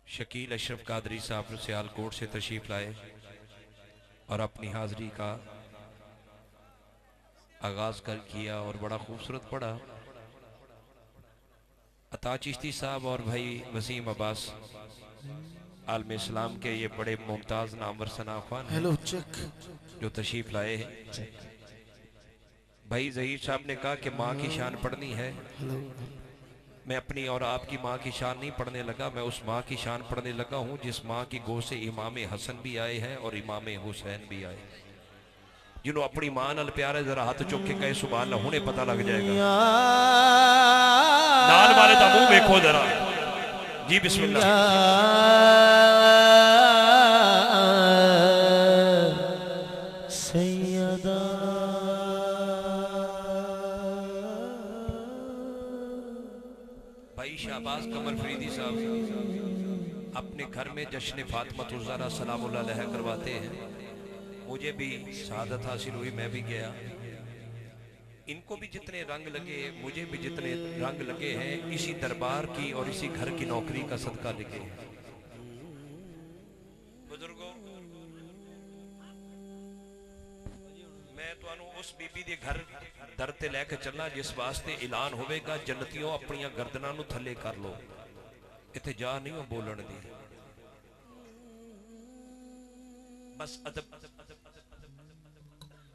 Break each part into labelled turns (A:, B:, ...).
A: शकील अशरफ कादरी साहब सियालकोट से तशरीफ लाए और अपनी हाजिरी का आगाज कर किया और बड़ा खूबसूरत पढ़ा। अता चिश्ती साहब और भाई वसीम अब्बास आलम इस्लाम के ये बड़े मुमताज नामवर सनाख्वान
B: हेलो चेक
A: जो तशरीफ लाए हैं। भाई जहीर साहब ने कहा कि माँ की शान पढ़नी है। मैं अपनी और आपकी माँ की शान नहीं पढ़ने लगा, मैं उस माँ की शान पढ़ने लगा हूँ जिस माँ की गोद से इमाम हसन भी आए हैं और इमाम हुसैन भी आए। जिन्हों अपनी माँ नाल प्यार है, जरा हाथ चुक के कहे सुभान अल्लाह, हुणे पता लग जाएगा। नाल वाले दा मुंह देखो जरा जी। बिस्मिल्लाह। भाई शाहबाज कमर फरीदी साहब अपने घर में जश्न फातिमा ज़हरा सलामुल्लाह अलैहा करवाते हैं। मुझे भी शहादत हासिल हुई, मैं भी गया। इनको भी जितने रंग लगे, मुझे भी जितने रंग लगे हैं, इसी दरबार की और इसी घर की नौकरी का सदका लगे हैं। बुजुर्गों, मैं तुहानू उस बीबी दे घर दर ते लैके चलना जिस वास्ते ऐलान होवेगा जन्नतियों अपनियां गर्दनां नू थले कर लो। इत्थे जा नहीं हो बोलण दी, बस अदब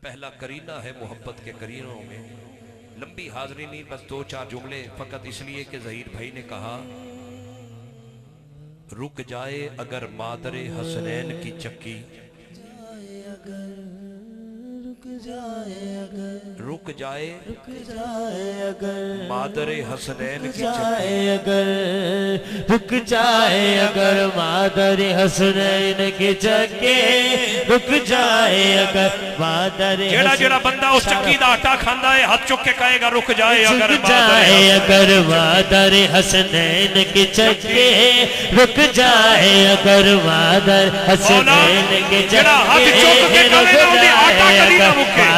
A: पहला करीना है मोहब्बत के करीनों में। लंबी हाजिरी नहीं, बस दो चार जुमले फकत इसलिए कि ज़हीर भाई ने कहा रुक जाए अगर मादरे हसनैन की चक्की, रुक जाए अगर मादरे हसनैन की चक्की,
B: रुक जाए अगर मादरे हसनैन की चक्की, रुक जाए अगर मादरे
A: जेड़ा जेड़ा बंदा उस चक्की दा आटा खांदा है हाथ चुक के कहेगा रुक जाए
B: अगर मादरे हसनैन की चक्की, रुक जाए अगर मादर हसनैन की चक्की,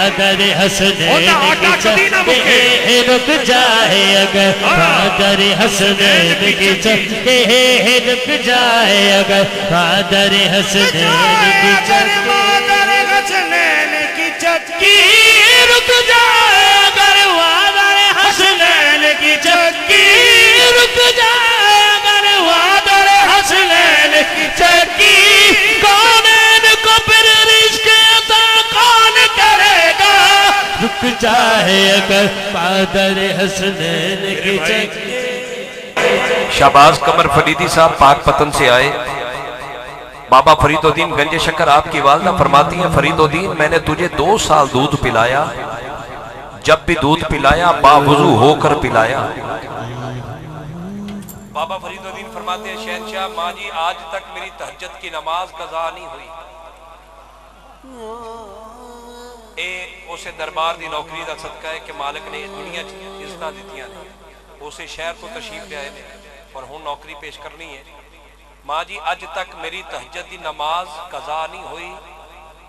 B: मादरे हसनैन की चक्की, रुक जाए अगर मादरे हसनैन की चक्की, रुक जाए अगर मादरे हसनैन की चक्की, मादरे हसनैन की चक्की, रुक जाए अगर मादरे हसनैन की चक्की, रुक जाए अगर मादरे हसनैन की चक्की, कौन को फिर रिश्क अता कौन करेगा, रुक जाए अगर मादरे हसनैन की चक्की।
A: शाहबाज कमर फरीदी साहब पाक पतन से आए। बाबा फरीदुद्दीन गंज शक्कर आपकी वालदा फरमाती हैं, फरीदुद्दीन मैंने तुझे 2 साल दूध पिलाया, जब भी दूध पिलाया बावुजू होकर पिलाया। बाबा फरीदुद्दीन फरमाते हैं, शहनशाह माँ जी आज तक मेरी तहज्जुद की नमाज कज़ा नहीं हुई। ए उसे दरबार दी नौकरी का सदका है कि मालिक ने दुनिया इज्जत दित्तियां ने, उसे शहर तो तशरीफ ले आए ने और हुण नौकरी पेश करनी है। माँ जी अज तक मेरी तहज्जुद दी नमाज कज़ा नहीं हुई।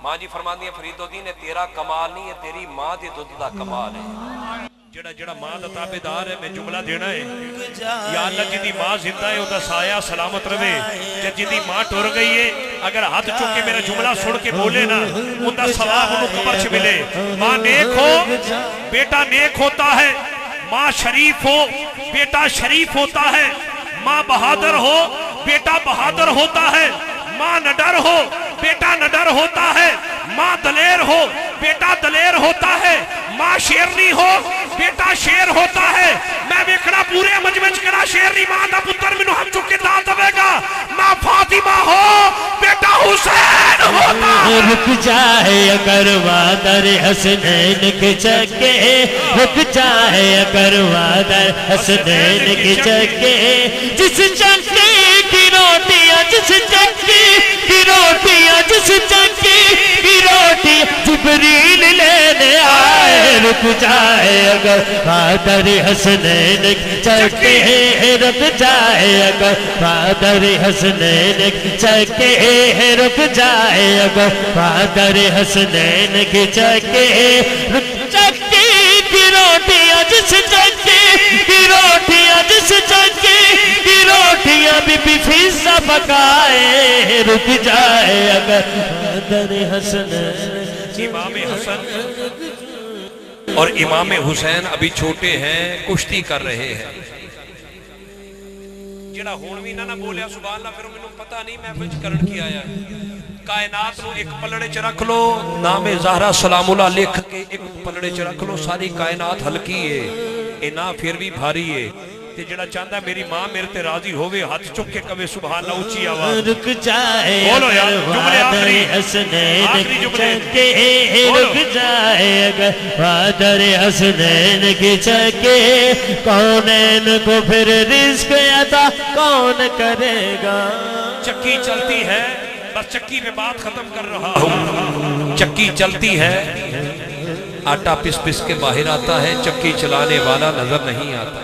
A: माँ जी फरमाती है, फरीदुद्दीन तेरा कमाल नहीं है, तेरी माँ दे दुध दा कमाल है। जेड़ा जेड़ा मां दा ताबेदार है, मैं जुमला देना है, या अल्लाह जिदी मां जिंदा है ओदा साया सलामत रवे, ते जिदी मां टुर गई है अगर हाथ चुक के मेरा जुमला सुन के बोले ना उनका सवाब उन्हें कब्र च मिले। मां नेक हो बेटा नेक होता है, मां शरीफ हो बेटा शरीफ होता है, मां बहादुर हो बेटा बहादुर होता है, मां नडर हो बेटा नडर होता है, मां दलेर हो बेटा दलेर होता है, मां शेरनी हो बेटा शेर होता है। मैं वेखना पूरे मजमे च करा शेरनी मां दा पुत्र मैनू हम चुक के दाल देवेगा। मां फातिमा हो बेटा हुसैन होता है।
B: रुक जाए अगर मादरे हसनैन की चक्की, रुक जाए अगर मादरे हसनैन की चक्की, जिस चक्की की रोटियां जिस चक्की की रोटियां जिस चक्की की रोटी जिब्रील लेने आए, रुक जाए अगर मादरे हसनैन की चक्की, रुक जाए अगर मादरे हसनैन की चक्की, रुक जाए अगर मादरे हसनैन की चक्की, चक्की की रोटियां जिस चक्की की रोटियां जिस चक्की की रोटियां बीबी फिजा बकाए रुक जाए अगर वादर हसनैन।
A: इमाम हसन और इमाम हुसैन अभी छोटे हैं, कुश्ती कर रहे हैं। जेड़ा हुण भी ना बोलिया सुभान अल्लाह, फिर मैनू पता नहीं महफिल च करन की आया है। कायनात को एक पलड़े च रख लो, नामे ज़हरा सलामुल्लाह लिख के एक पलड़े च रख लो, सारी कायनात हल्की है, ये ना फिर भी भारी है। ते जेड़ा चाहता मेरी मां मेरे ते राजी होवे, हाथ चुक के कवे सुभान अल्लाह ऊंची आवाज।
B: रुक जाए
A: बोलो यार, जुमले
B: वादर
A: आखिरी,
B: हसनैन
A: आखिरी जुमले।
B: के रुक जाए अगर वादर हसनैन की चके, कौनैन को फिर रिस्क अता कौन करेगा।
A: चक्की चलती है, बस चक्की में बात खत्म कर रहा हूं। चक्की चलती है, आटा पिस पिस के बाहर आता है, चक्की चलाने वाला नजर नहीं आता।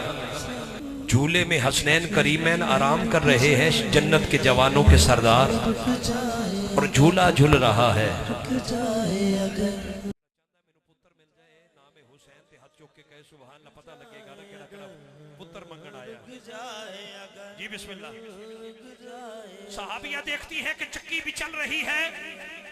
A: झूले में हसनैन करीमैन आराम कर रहे हैं, जन्नत के जवानों के सरदार, और झूला झूल रहा है। जी बिस्मिल्लाह। सहाबिया देखती है कि चक्की भी चल रही है,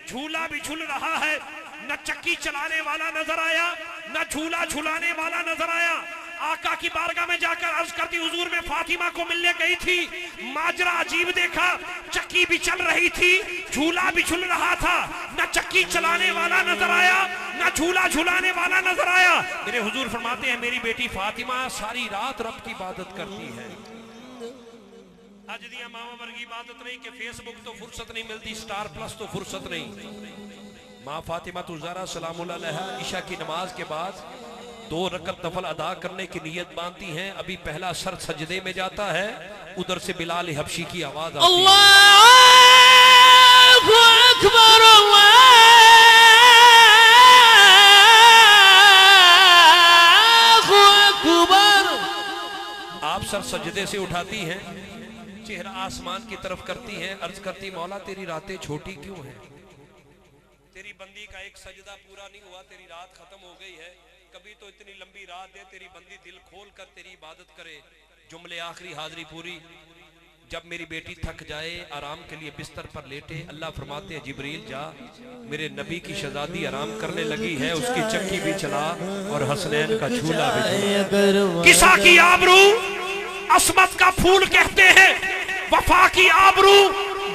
A: झूला भी झूल रहा है, न चक्की चलाने वाला नजर आया, न झूला झुलाने वाला नजर आया। आका की बारगाह में जाकर अर्ज करती, हुजूर में फातिमा को मिलने गई थी, माजरा अजीब देखा, चक्की भी चल रही थी, झूला भी झूल रहा था, न चक्की चलाने वाला नजर आया, न झूला झुलाने वाला नजर आया। मेरे हुजूर फरमाते हैं मेरी बेटी फातिमा सारी रात रब की इबादत करती है। अज दिया मावा वर्गी इबादत नहीं कि फेसबुक तो फुर्सत नहीं मिलती, स्टार प्लस तो फुर्सत नहीं। माँ फातिमा ज़हरा सलामुल्लाह अलैहा ईशा की नमाज के बाद 2 रकत नफल अदा करने की नियत बांधती हैं। अभी पहला सर सजदे में जाता है, उधर से बिलाल हबशी की आवाज आती है,
B: अल्लाहु अकबर अल्लाहु अकबर।
A: आप सर सजदे से उठाती हैं, चेहरा आसमान की तरफ करती हैं, अर्ज करती मौला तेरी रातें छोटी क्यों हैं, तेरी बंदी का एक सजदा पूरा नहीं हुआ, तेरी रात खत्म हो गई है, कभी तो इतनी लंबी रात दे तेरी बंदी दिल खोल कर तेरी इबादत करे। जुमले आखिरी, हाजिरी पूरी। जब मेरी बेटी थक जाए, आराम के लिए बिस्तर पर लेटे, अल्लाह फरमाते हैं जिब्रील जा, मेरे नबी की शहजादी आराम करने लगी है, उसकी चक्की भी चला और हसनैन का झूला भी चला। किसा की आबरू असमत का फूल कहते हैं, वफा की आबरू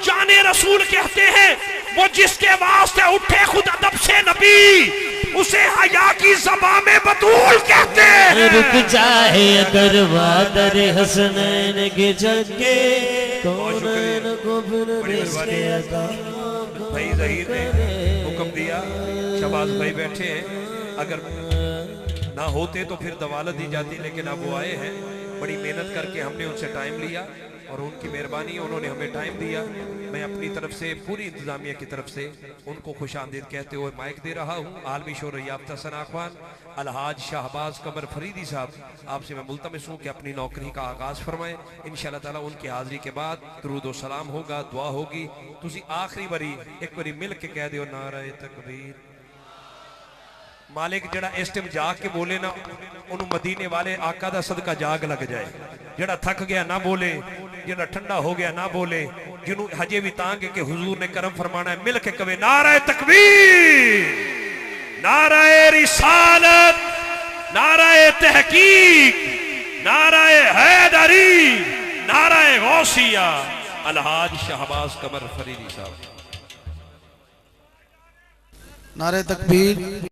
A: जाने रसूल कहते हैं, वो जिसके वास्ते उठे खुद अदब से नबी, उसे हया की ज़बां में बतूल कहते हैं।
B: रुक जाए अगर वादर हसनैन के चके, कौनैन को फिर रिस्क अता।
A: भाई ज़हीर ने हुक्म दिया, शहबाज भाई बैठे हैं, अगर ना होते तो फिर दवालत दी जाती, लेकिन अब वो आए हैं, बड़ी मेहनत करके हमने उनसे टाइम लिया और उनकी मेहरबानी, उन्होंने हमें टाइम दिया। मैं अपनी तरफ से, पूरी इंतजामिया की तरफ से उनको खुशामदीद कहते हुए माइक दे रहा हूँ। आलमी शोर याफ्ता सनाख्वान अलहाज शहबाज कमर फरीदी साहब, आपसे मैं मुल्तमिस हूँ कि अपनी नौकरी का आगाज़ फरमाएं। इंशाअल्लाह ताला उनकी हाज़री के बाद दुरूद व सलाम होगा, दुआ होगी। तुसी आखिरी बारी एक बारी मिल के कह दो नारे तकबीर। मालिक जड़ा इस टाइम जाग के बोले ना, उन्होंने मदीने वाले आका दा सदका जाग लग जाए। जड़ा थक गया ना बोले, जड़ा ठंडा हो गया ना बोले, जिन्हों हजे भी तांग के हुजूर ने करम फरमाना है, मिल के कवे नारे तकबीर, नारे रिसालत, नारे तहकीक, नारे हैदरी, नारे गौसिया। अलहाज शहबाज कमर फरीदी साहब।
C: नारे तकबीर।